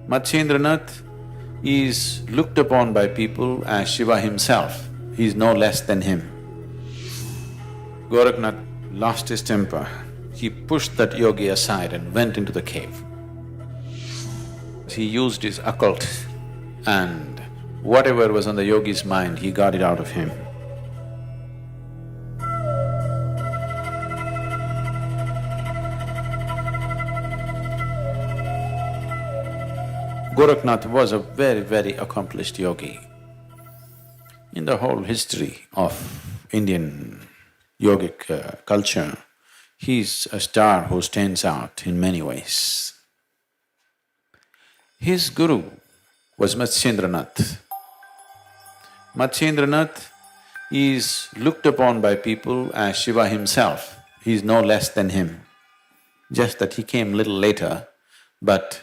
Matsyendranath is looked upon by people as Shiva himself, he is no less than him. Gorakhnath lost his temper. He pushed that yogi aside and went into the cave. He used his occult and whatever was on the yogi's mind, he got it out of him. Gorakhnath was a very, very accomplished yogi. In the whole history of Indian yogic culture, he's a star who stands out in many ways. His guru was Matsyendranath. Matsyendranath is looked upon by people as Shiva himself, he is no less than him. Just that he came little later, but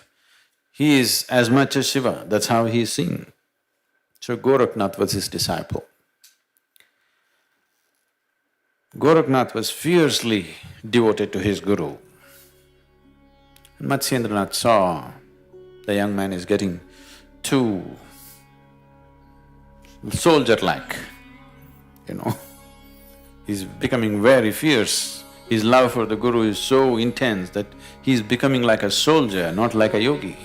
he is as much as Shiva, that's how he is seen. So Gorakhnath was his disciple. Gorakhnath was fiercely devoted to his guru. Matsyendranath saw the young man is getting too soldier-like, He's becoming very fierce. His love for the guru is so intense that he's becoming like a soldier, not like a yogi.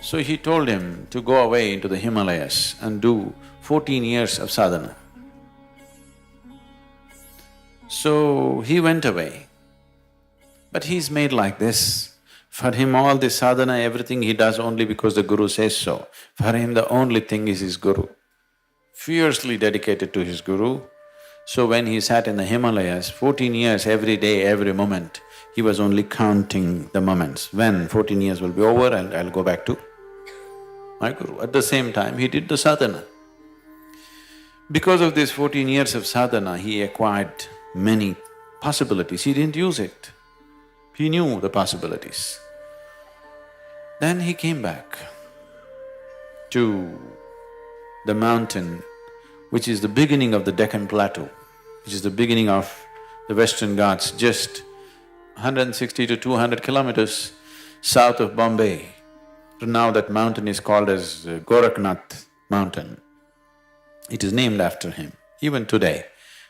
So he told him to go away into the Himalayas and do 14 years of sadhana. So he went away, but he's made like this. For him all this sadhana, everything he does only because the guru says so. For him the only thing is his guru. Fiercely dedicated to his guru. So when he sat in the Himalayas, 14 years, every day, every moment, he was only counting the moments. When 14 years will be over, I'll go back to my guru. At the same time, he did the sadhana. Because of this 14 years of sadhana, he acquired many possibilities. He didn't use it. He knew the possibilities. Then he came back to the mountain which is the beginning of the Deccan Plateau, which is the beginning of the Western Ghats, just 160 to 200 kilometers south of Bombay. Now that mountain is called as Gorakhnath mountain. It is named after him. Even today,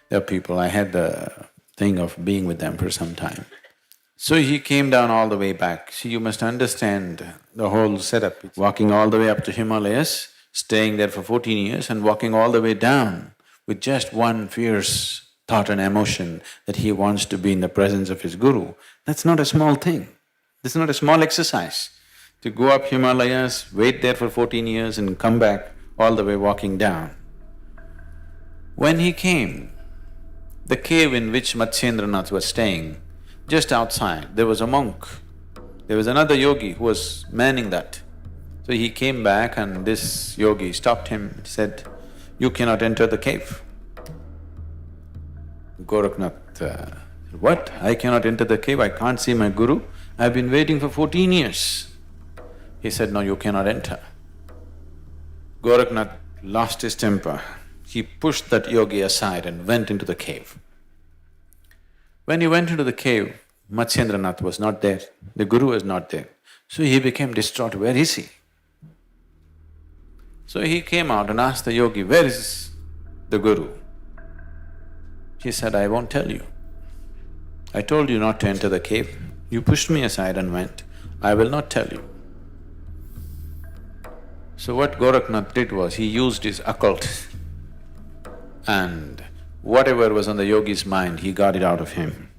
there are people, I had the thing of being with them for some time. So he came down all the way back. See, you must understand the whole setup. Walking all the way up to Himalayas, staying there for 14 years and walking all the way down with just one fierce thought and emotion that he wants to be in the presence of his guru. That's not a small thing. This is not a small exercise. To go up Himalayas, wait there for 14 years and come back all the way walking down. When he came, the cave in which Matsyendranath was staying, just outside, there was a monk. There was another yogi who was manning that. So he came back and this yogi stopped him and said, "You cannot enter the cave." Gorakhnath said, "What? I cannot enter the cave? I can't see my guru? I've been waiting for 14 years. He said, "No, you cannot enter." Gorakhnath lost his temper. He pushed that yogi aside and went into the cave. When he went into the cave, Matsyendranath was not there, the guru was not there. So he became distraught, where is he? So he came out and asked the yogi, "Where is the guru?" He said, "I won't tell you. I told you not to enter the cave. You pushed me aside and went. I will not tell you." So what Gorakhnath did was, he used his occult and whatever was on the yogi's mind, he got it out of him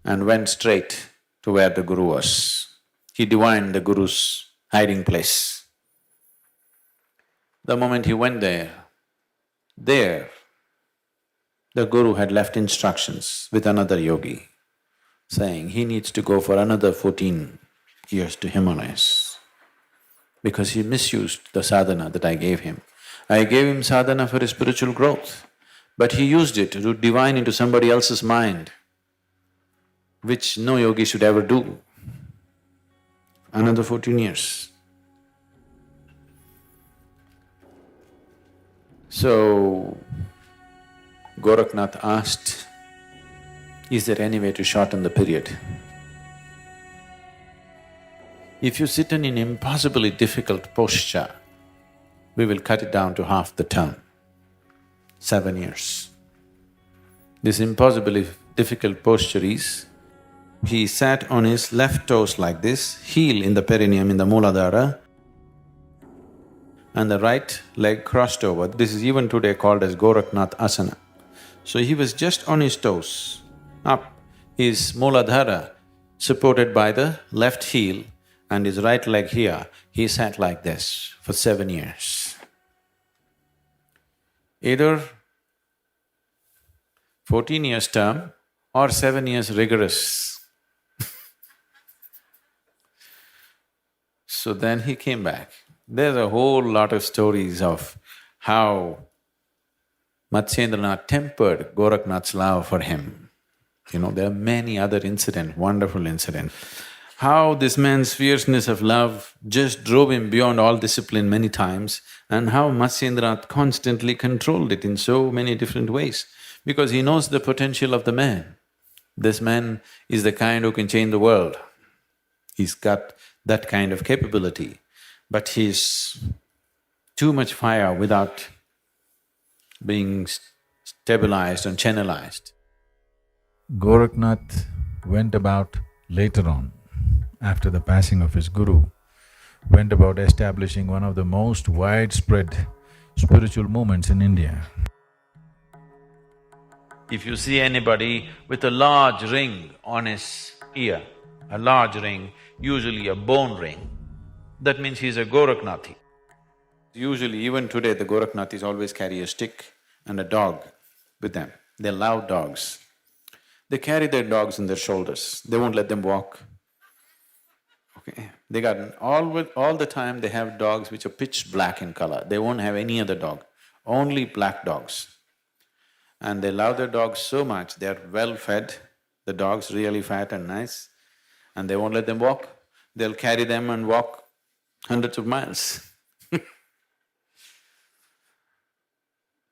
and went straight to where the guru was. He divined the guru's hiding place. The moment he went there, the guru had left instructions with another yogi, saying he needs to go for another 14 years to Himalayas because he misused the sadhana that I gave him. I gave him sadhana for his spiritual growth, but he used it to divine into somebody else's mind, which no yogi should ever do. Another 14 years. So, Gorakhnath asked, "Is there any way to shorten the period?" If you sit in an impossibly difficult posture, we will cut it down to half the term, 7 years. This impossibly difficult posture is, he sat on his left toes like this, heel in the perineum in the Mooladhara, and the right leg crossed over. This is even today called as Gorakhnath asana. So he was just on his toes, up, his Mooladhara supported by the left heel and his right leg here, he sat like this for 7 years. Either 14 years term or 7 years rigorous. So then he came back. There's a whole lot of stories of how Matsyendranath tempered Gorakhnath's love for him. You know, there are many other incidents, wonderful incidents. How this man's fierceness of love just drove him beyond all discipline many times, and how Matsyendranath constantly controlled it in so many different ways, because he knows the potential of the man. This man is the kind who can change the world. He's got that kind of capability, but he's too much fire without being stabilized and channelized. Gorakhnath went about later on, after the passing of his guru, went about establishing one of the most widespread spiritual movements in India. If you see anybody with a large ring on his ear, a large ring, usually a bone ring, that means he's a gorakhnathi. Usually, even today, the gorakhnathis always carry a stick and a dog with them. They love dogs. They carry their dogs on their shoulders, they won't let them walk. Okay, they got… all the time they have dogs which are pitch black in color, they won't have any other dog, only black dogs. And they love their dogs so much, they're well fed, the dog's really fat and nice, and they won't let them walk. They'll carry them and walk hundreds of miles.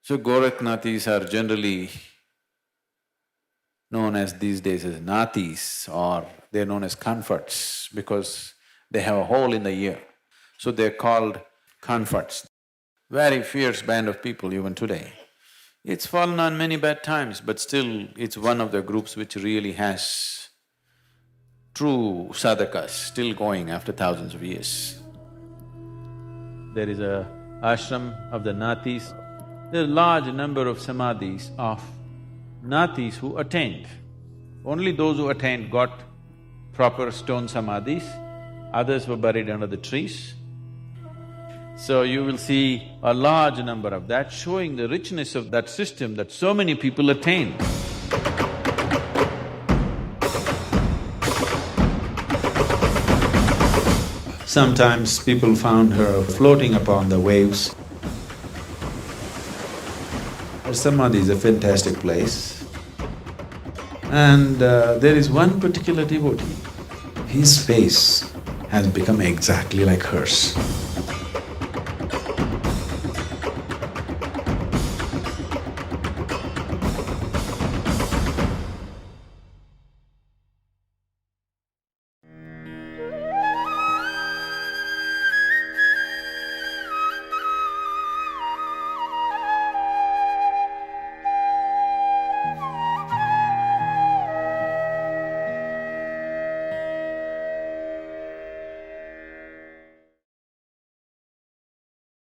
So gorakhnathis are generally known as these days as nathis, or they're known as comforts because they have a hole in the ear. So they're called comforts. Very fierce band of people even today. It's fallen on many bad times, but still it's one of the groups which really has true sadhakas still going after thousands of years. There is a ashram of the nathis. There are a large number of samadhis of nathis who attained. Only those who attained got proper stone samadhis, others were buried under the trees. So you will see a large number of that, showing the richness of that system that so many people attained. Sometimes people found her floating upon the waves. Her samadhi is a fantastic place. And there is one particular devotee, his face has become exactly like hers.